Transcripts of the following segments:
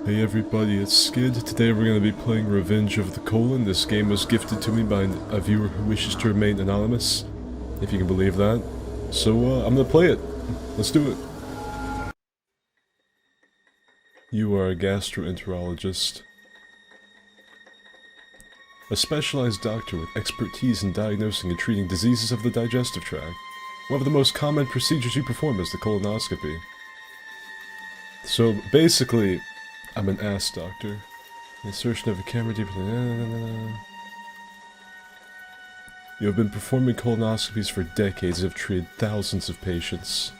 Hey everybody, it's Skid. Today we're going to be playing Revenge of the Colon. This game was gifted to me by a viewer who wishes to remain anonymous, if you can believe that. So, I'm going to play it. Let's do it. You are a gastroenterologist. A specialized doctor with expertise in diagnosing and treating diseases of the digestive tract. One of the most common procedures you perform is the colonoscopy. So, basically, I'm an ass doctor. Insertion of a camera deep in. You have been performing colonoscopies for decades and have treated thousands of patients.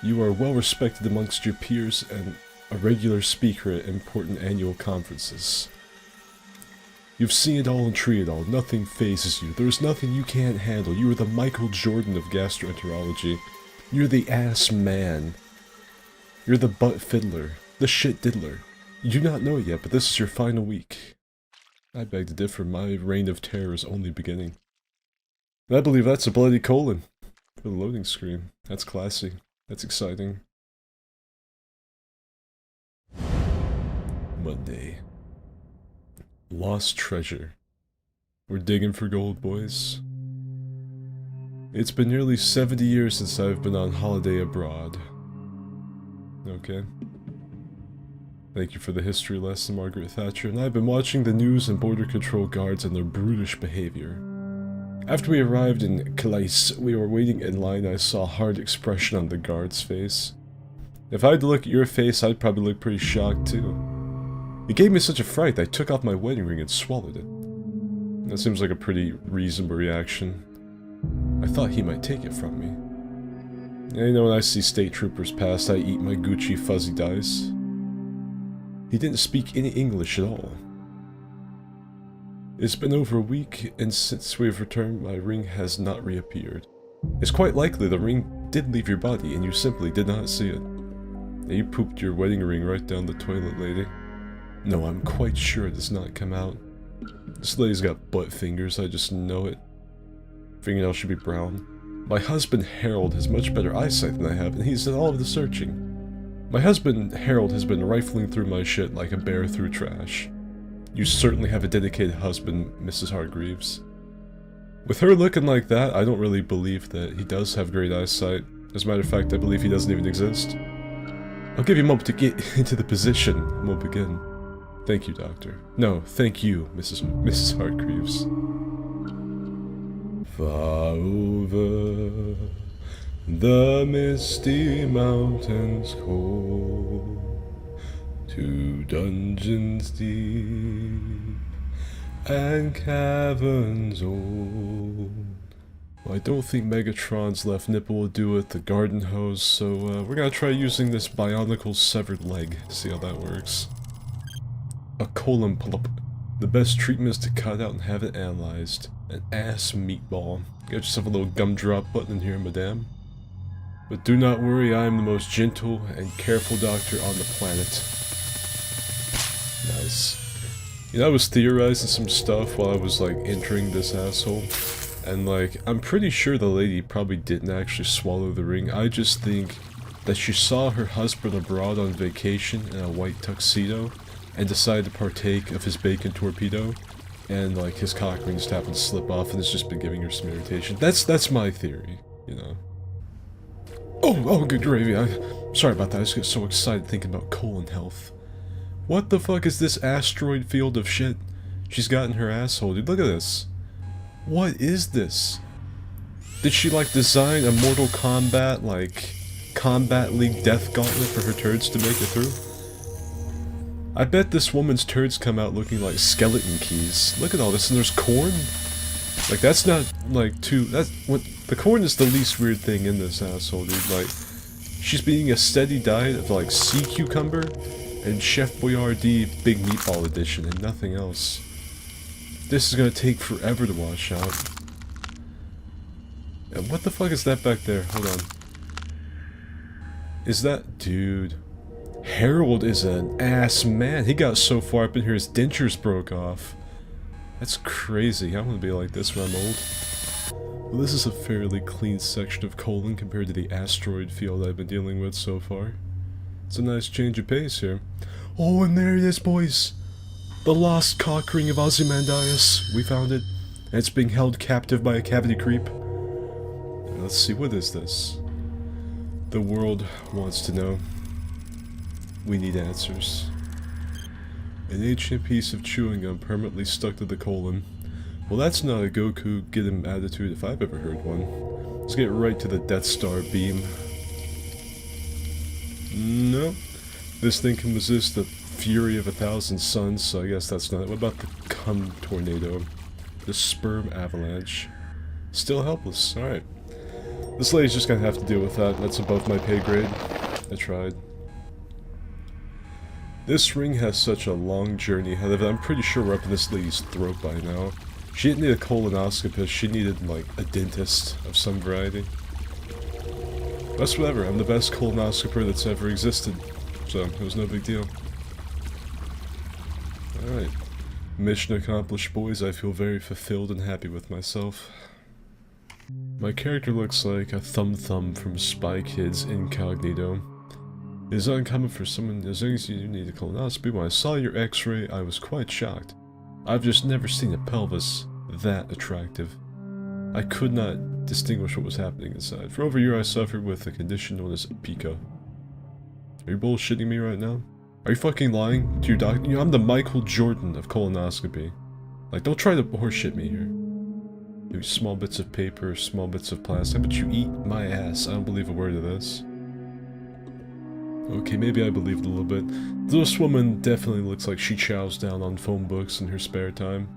You are well respected amongst your peers and a regular speaker at important annual conferences. You've seen it all and treated it all. Nothing phases you. There's nothing you can't handle. You are the Michael Jordan of gastroenterology. You're the ass man. You're the butt fiddler. The shit diddler. You do not know it yet, but this is your final week. I beg to differ, my reign of terror is only beginning. And I believe that's a bloody colon. For the loading screen. That's classy. That's exciting. Monday. Lost treasure. We're digging for gold, boys. It's been nearly 70 years since I've been on holiday abroad. Okay. Thank you for the history lesson, Margaret Thatcher, and I've been watching the news and border control guards and their brutish behavior. After we arrived in Calais, we were waiting in line and I saw a hard expression on the guard's face. If I had to look at your face, I'd probably look pretty shocked too. It gave me such a fright that I took off my wedding ring and swallowed it. That seems like a pretty reasonable reaction. I thought he might take it from me. And you know, when I see state troopers pass, I eat my Gucci fuzzy dice. He didn't speak any English at all. It's been over a week, and since we've returned, my ring has not reappeared. It's quite likely the ring did leave your body, and you simply did not see it. And you pooped your wedding ring right down the toilet, lady. No, I'm quite sure it does not come out. This lady's got butt fingers, I just know it. Fingernails should be brown. My husband Harold has much better eyesight than I have, and he's done all of the searching. My husband, Harold, has been rifling through my shit like a bear through trash. You certainly have a dedicated husband, Mrs. Hargreaves. With her looking like that, I don't really believe that he does have great eyesight. As a matter of fact, I believe he doesn't even exist. I'll give you a moment to get into the position, and we'll begin. Thank you, Doctor. No, thank you, Mrs. Hargreaves. Far over the misty mountains cold, to dungeons deep and caverns old. Well, I don't think Megatron's left nipple will do it, the garden hose, so we're gonna try using this bionicle severed leg, see how that works. A colon polyp. The best treatment is to cut out and have it analyzed. An ass meatball. Get yourself a little gumdrop button in here, madame. But do not worry, I am the most gentle and careful doctor on the planet. Nice. You know, I was theorizing some stuff while I was, like, entering this asshole. And, like, I'm pretty sure the lady probably didn't actually swallow the ring. I just think that she saw her husband abroad on vacation in a white tuxedo and decided to partake of his bacon torpedo. And, like, his cock ring just happened to slip off and it's just been giving her some irritation. That's my theory, you know. Oh, good gravy. Sorry about that. I just get so excited thinking about colon health. What the fuck is this asteroid field of shit she's got in her asshole, dude? Look at this. What is this? Did she, like, design a Mortal Kombat, like, Combat League death gauntlet for her turds to make it through? I bet this woman's turds come out looking like skeleton keys. Look at all this, and there's corn? Like, that's not, like, the corn is the least weird thing in this asshole, dude. Like, she's eating a steady diet of, like, sea cucumber and Chef Boyardee Big Meatball Edition and nothing else. This is gonna take forever to wash out. And what the fuck is that back there? Hold on. Is that... Dude. Harold is an ass man. He got so far up in here his dentures broke off. That's crazy. I want to be like this when I'm old. Well, this is a fairly clean section of colon compared to the asteroid field I've been dealing with so far. It's a nice change of pace here. Oh, and there it is, boys. The lost cock ring of Ozymandias. We found it. And it's being held captive by a cavity creep. Let's see, what is this? The world wants to know. We need answers. An ancient piece of chewing gum permanently stuck to the colon. Well, that's not a Goku get him attitude if I've ever heard one. Let's get right to the Death Star beam. No. This thing can resist the fury of 1,000 suns, so I guess that's not it. What about the cum tornado? The sperm avalanche? Still helpless. Alright. This lady's just gonna have to deal with that. That's above my pay grade. I tried. This ring has such a long journey ahead of it. I'm pretty sure we're up in this lady's throat by now. She didn't need a colonoscopist, she needed, like, a dentist of some variety. That's whatever, I'm the best colonoscoper that's ever existed. So, it was no big deal. Alright. Mission accomplished, boys. I feel very fulfilled and happy with myself. My character looks like a Thumb from Spy Kids Incognito. It is uncommon for someone as young as you need a colonoscopy. When I saw your x-ray, I was quite shocked. I've just never seen a pelvis that attractive. I could not distinguish what was happening inside. For over a year I suffered with a condition known as pica. Are you bullshitting me right now? Are you fucking lying to your doctor? You know, I'm the Michael Jordan of colonoscopy. Like, don't try to horseshit me here. Maybe small bits of paper, small bits of plastic, but you eat my ass. I don't believe a word of this. Okay, maybe I believed a little bit. This woman definitely looks like she chows down on phone books in her spare time.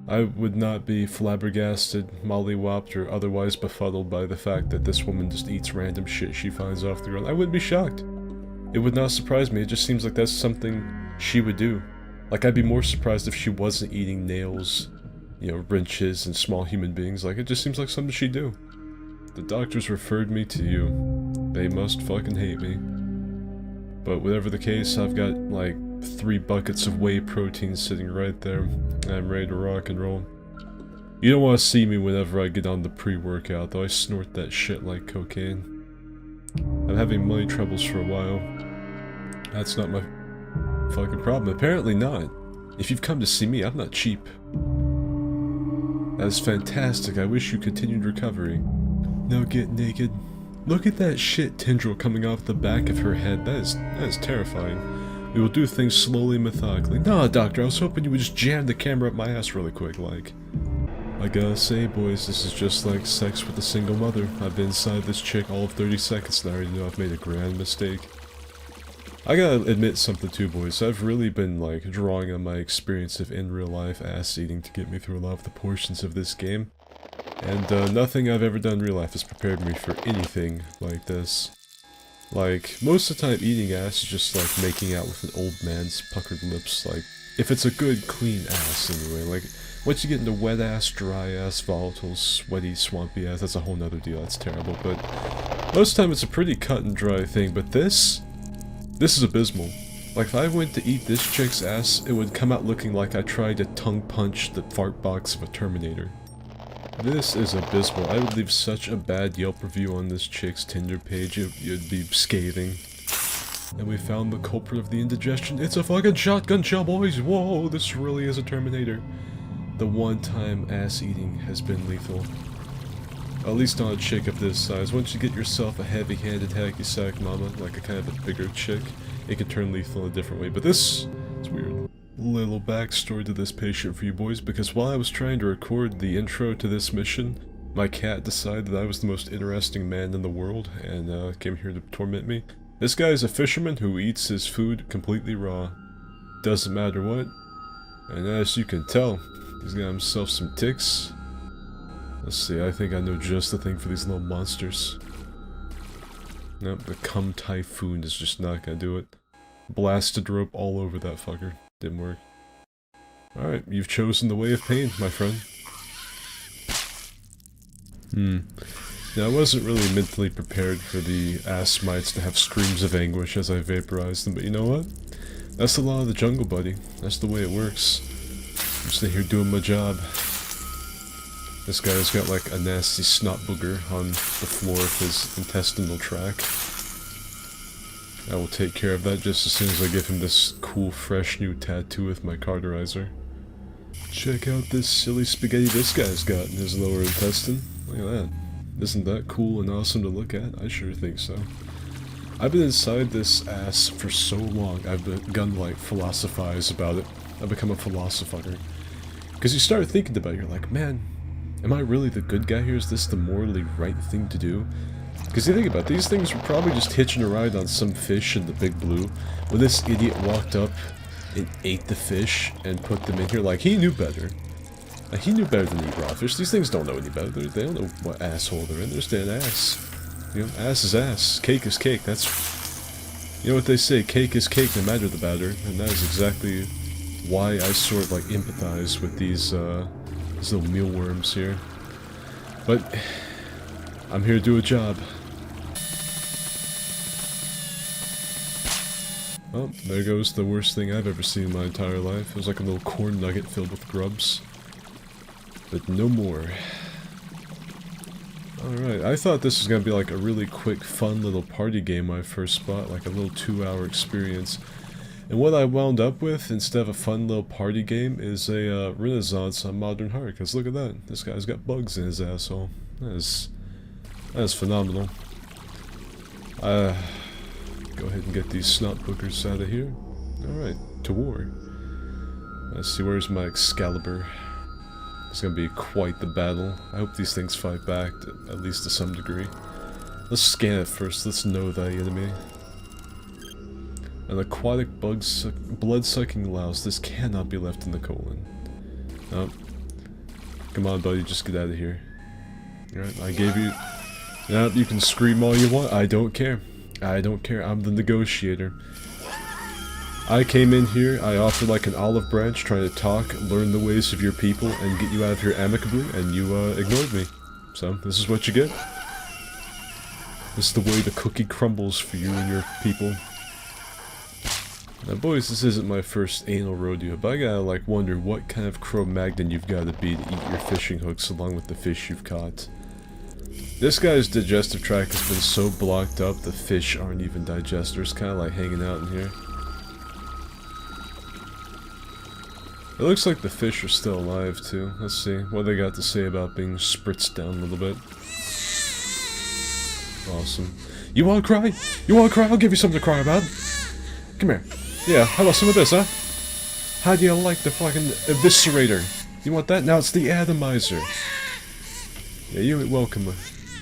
I would not be flabbergasted, mollywopped, or otherwise befuddled by the fact that this woman just eats random shit she finds off the ground. I wouldn't be shocked. It would not surprise me. It just seems like that's something she would do. Like, I'd be more surprised if she wasn't eating nails, you know, wrenches, and small human beings. Like, it just seems like something she'd do. The doctors referred me to you. They must fucking hate me. But whatever the case, I've got, like, 3 buckets of whey protein sitting right there. And I'm ready to rock and roll. You don't want to see me whenever I get on the pre-workout, though. I snort that shit like cocaine. I'm having money troubles for a while. That's not my fucking problem. Apparently not. If you've come to see me, I'm not cheap. That is fantastic. I wish you continued recovery. Now get naked. Look at that shit tendril coming off the back of her head. That is terrifying. We will do things slowly and methodically. Nah, doctor, I was hoping you would just jam the camera up my ass really quick, like. I gotta say, boys, this is just like sex with a single mother. I've been inside this chick all of 30 seconds and I already know I've made a grand mistake. I gotta admit something too, boys. I've really been, like, drawing on my experience of in real life ass eating to get me through a lot of the portions of this game. And, nothing I've ever done in real life has prepared me for anything like this. Like, most of the time eating ass is just like making out with an old man's puckered lips, like, if it's a good, clean ass anyway. Like, once you get into wet ass, dry ass, volatile, sweaty, swampy ass, that's a whole nother deal, that's terrible. But most of the time it's a pretty cut and dry thing, but this is abysmal. Like, if I went to eat this chick's ass, it would come out looking like I tried to tongue punch the fart box of a Terminator. This is abysmal. I would leave such a bad Yelp review on this chick's Tinder page, it'd be scathing. And we found the culprit of the indigestion. It's a fucking shotgun shell, boys! Whoa, this really is a Terminator. The one-time ass eating has been lethal. At least on a chick of this size. Once you get yourself a heavy-handed hacky sack mama, like a kind of a bigger chick, it can turn lethal in a different way. But this is weird. Little backstory to this patient for you boys, because while I was trying to record the intro to this mission, my cat decided that I was the most interesting man in the world, and came here to torment me. This guy is a fisherman who eats his food completely raw. Doesn't matter what. And as you can tell, he's got himself some ticks. Let's see, I think I know just the thing for these little monsters. Nope, the cum typhoon is just not gonna do it. Blasted rope all over that fucker. Didn't work. Alright, you've chosen the way of pain, my friend. Now, I wasn't really mentally prepared for the ass mites to have screams of anguish as I vaporized them, but you know what? That's the law of the jungle, buddy. That's the way it works. I'm just here doing my job. This guy's got like a nasty snot booger on the floor of his intestinal tract. I will take care of that just as soon as I give him this cool, fresh new tattoo with my cauterizer. Check out this silly spaghetti this guy's got in his lower intestine. Look at that. Isn't that cool and awesome to look at? I sure think so. I've been inside this ass for so long, I've begun to, like, philosophize about it. I've become a philosopher. Because you start thinking about it, you're like, man, am I really the good guy here? Is this the morally right thing to do? Because you think about it, these things were probably just hitching a ride on some fish in the Big Blue. When this idiot walked up and ate the fish and put them in here, like, he knew better. Like, he knew better than eat raw fish. These things don't know any better. They don't know what asshole they're in. They're just an ass. You know, ass is ass. Cake is cake. That's... You know what they say, cake is cake no matter the batter. And that is exactly why I sort of, like, empathize with these little mealworms here. But... I'm here to do a job. Well, there goes the worst thing I've ever seen in my entire life. It was like a little corn nugget filled with grubs. But no more. Alright, I thought this was gonna be like a really quick, fun little party game when I first bought, like a little 2-hour experience. And what I wound up with, instead of a fun little party game, is a renaissance on Modern Heart. Because look at that, this guy's got bugs in his asshole. That is phenomenal. Go ahead and get these snot bookers out of here. Alright, to war. Let's see, where's my Excalibur? It's gonna be quite the battle. I hope these things fight back, at least to some degree. Let's scan it first, let's know thy enemy. An aquatic blood-sucking louse. This cannot be left in the colon. Oh. Come on, buddy, just get out of here. Alright, I gave you... Now you can scream all you want, I don't care. I don't care, I'm the negotiator. I came in here, I offered like an olive branch, trying to talk, learn the ways of your people, and get you out of here amicably, and you ignored me. So, this is what you get. This is the way the cookie crumbles for you and your people. Now boys, this isn't my first anal rodeo, but I gotta like wonder what kind of Cro-Magnon you've gotta be to eat your fishing hooks along with the fish you've caught. This guy's digestive tract has been so blocked up, the fish aren't even digesters, kinda like hanging out in here. It looks like the fish are still alive too. Let's see what they got to say about being spritzed down a little bit. Awesome. You wanna cry? You wanna cry? I'll give you something to cry about. Come here. Yeah, how about some of this, huh? How do you like the fucking eviscerator? You want that? Now it's the atomizer. Yeah, you ain't welcome.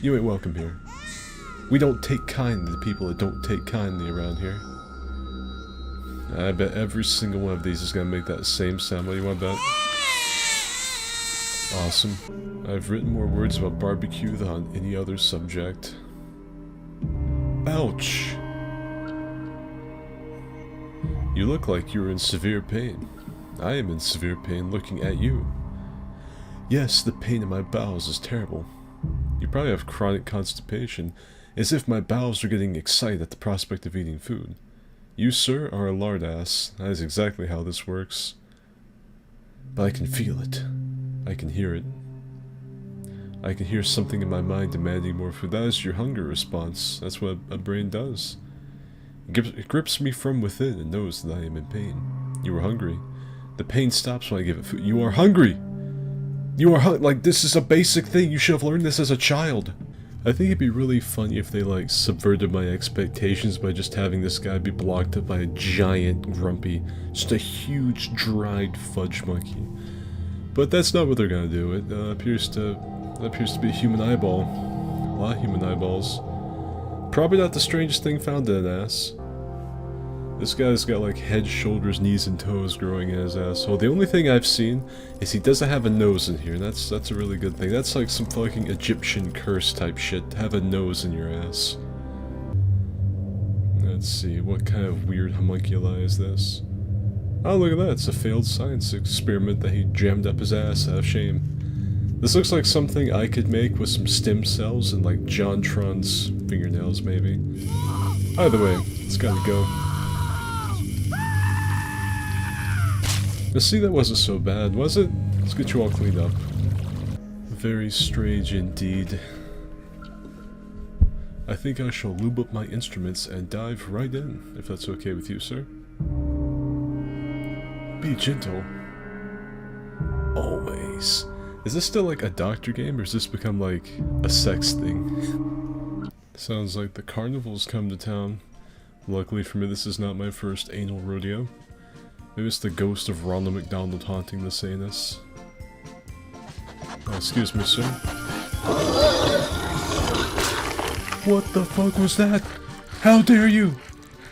You ain't welcome here. We don't take kindly to people that don't take kindly around here. I bet every single one of these is gonna make that same sound. What do you want about? Awesome. I've written more words about barbecue than on any other subject. Ouch! You look like you're in severe pain. I am in severe pain looking at you. Yes, the pain in my bowels is terrible. You probably have chronic constipation, as if my bowels are getting excited at the prospect of eating food. You, sir, are a lard ass. That is exactly how this works. But I can feel it. I can hear it. I can hear something in my mind demanding more food. That is your hunger response. That's what a brain does. It grips me from within and knows that I am in pain. You are hungry. The pain stops when I give it food. You are hungry! You are like, this is a basic thing. You should have learned this as a child. I think it'd be really funny if they, like, subverted my expectations by just having this guy be blocked up by a giant grumpy, just a huge dried fudge monkey. But that's not what they're gonna do. It appears to be a human eyeball. A lot of human eyeballs. Probably not the strangest thing found in an ass. This guy's got like head, shoulders, knees, and toes growing in his asshole. The only thing I've seen is he doesn't have a nose in here, and that's a really good thing. That's like some fucking Egyptian curse type shit, to have a nose in your ass. Let's see, what kind of weird homunculi is this? Oh, look at that, it's a failed science experiment that he jammed up his ass out of shame. This looks like something I could make with some stem cells and like Jontron's fingernails, maybe. Either way, it's gotta go. Now see, that wasn't so bad, was it? Let's get you all cleaned up. Very strange indeed. I think I shall lube up my instruments and dive right in, if that's okay with you, sir. Be gentle. Always. Is this still like a doctor game, or has this become like a sex thing? Sounds like the carnival's come to town. Luckily for me, this is not my first anal rodeo. Maybe it's the ghost of Ronald McDonald haunting this anus. Oh, excuse me, sir. What the fuck was that? How dare you!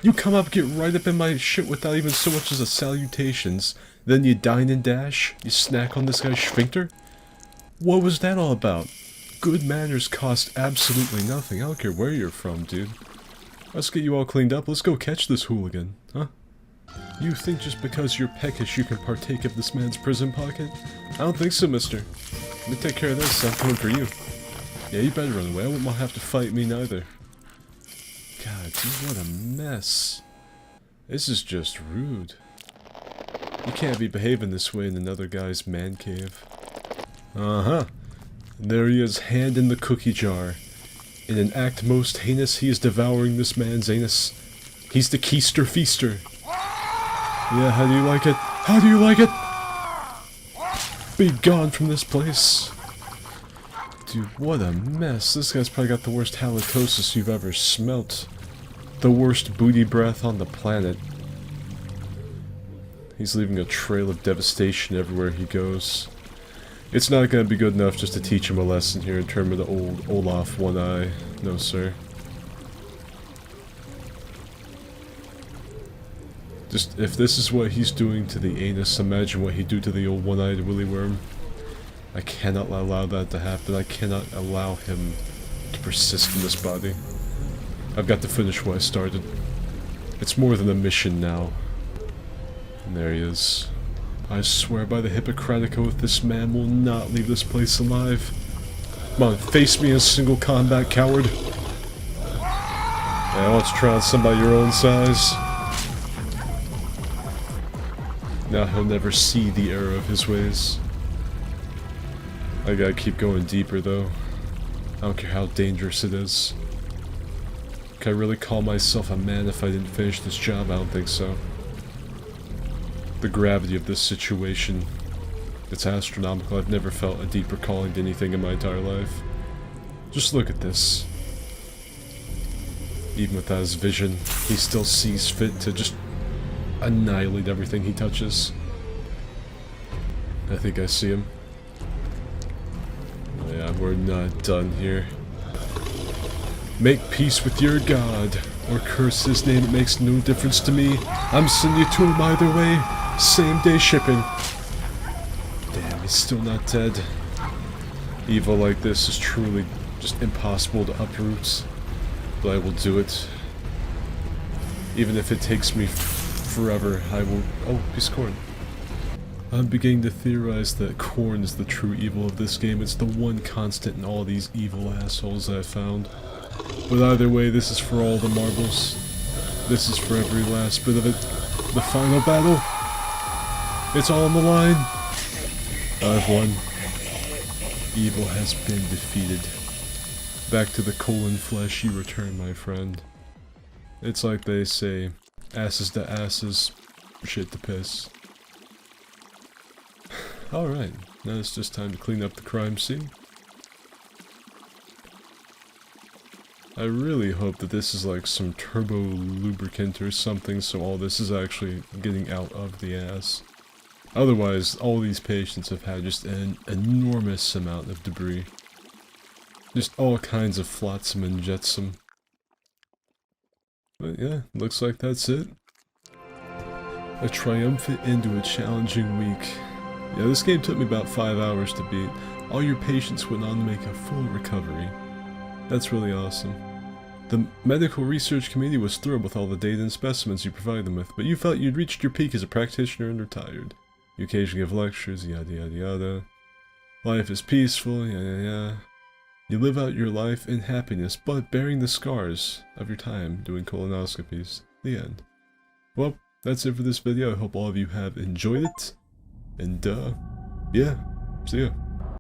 You come up, get right up in my shit without even so much as a salutations. Then you dine and dash? You snack on this guy's sphincter? What was that all about? Good manners cost absolutely nothing. I don't care where you're from, dude. Let's get you all cleaned up. Let's go catch this hooligan, huh? You think just because you're peckish you can partake of this man's prison pocket? I don't think so, mister. Let me take care of this. I'm coming for you. Yeah, you better run away. I wouldn't have to fight me neither. God, dude, what a mess. This is just rude. You can't be behaving this way in another guy's man cave. Uh-huh. There he is, hand in the cookie jar. In an act most heinous, he is devouring this man's anus. He's the keister feaster. Yeah, how do you like it? How do you like it? Be gone from this place. Dude, what a mess. This guy's probably got the worst halitosis you've ever smelt. The worst booty breath on the planet. He's leaving a trail of devastation everywhere he goes. It's not gonna be good enough just to teach him a lesson here in terms of the old Olaf One Eye. No, sir. Just, if this is what he's doing to the anus, imagine what he'd do to the old one-eyed willy worm. I cannot allow that to happen. I cannot allow him to persist in this body. I've got to finish what I started. It's more than a mission now. And there he is. I swear by the Hippocratic Oath, this man will not leave this place alive. Come on, face me in single combat, coward. Yeah, I want to try on somebody your own size. Now he'll never see the error of his ways. I gotta keep going deeper though. I don't care how dangerous it is. Can I really call myself a man if I didn't finish this job? I don't think so. The gravity of this situation, it's astronomical. I've never felt a deeper calling to anything in my entire life. Just look at this. Even without his vision, he still sees fit to just annihilate everything he touches. I think I see him. Oh yeah, we're not done here. Make peace with your god, or curse his name, it makes no difference to me. I'm sending you to him either way. Same day shipping. Damn, he's still not dead. Evil like this is truly just impossible to uproot. But I will do it. Even if it takes me forever, I will... Oh, piece of corn. I'm beginning to theorize that corn is the true evil of this game. It's the one constant in all these evil assholes I've found. But either way, this is for all the marbles. This is for every last bit of it. The final battle. It's all on the line. I've won. Evil has been defeated. Back to the colon flesh you return, my friend. It's like they say, asses to asses, shit to piss. Alright, now it's just time to clean up the crime scene. I really hope that this is like some turbo lubricant or something, so all this is actually getting out of the ass. Otherwise, all these patients have had just an enormous amount of debris. Just all kinds of flotsam and jetsam. But yeah, looks like that's it. A triumphant end to a challenging week. Yeah, this game took me about 5 hours to beat. All your patients went on to make a full recovery. That's really awesome. The medical research committee was thrilled with all the data and specimens you provided them with, but you felt you'd reached your peak as a practitioner and retired. You occasionally give lectures, yada yada yada. Life is peaceful, yada yada. You live out your life in happiness, but bearing the scars of your time doing colonoscopies. The end. Well, that's it for this video. I hope all of you have enjoyed it. And, yeah, see ya.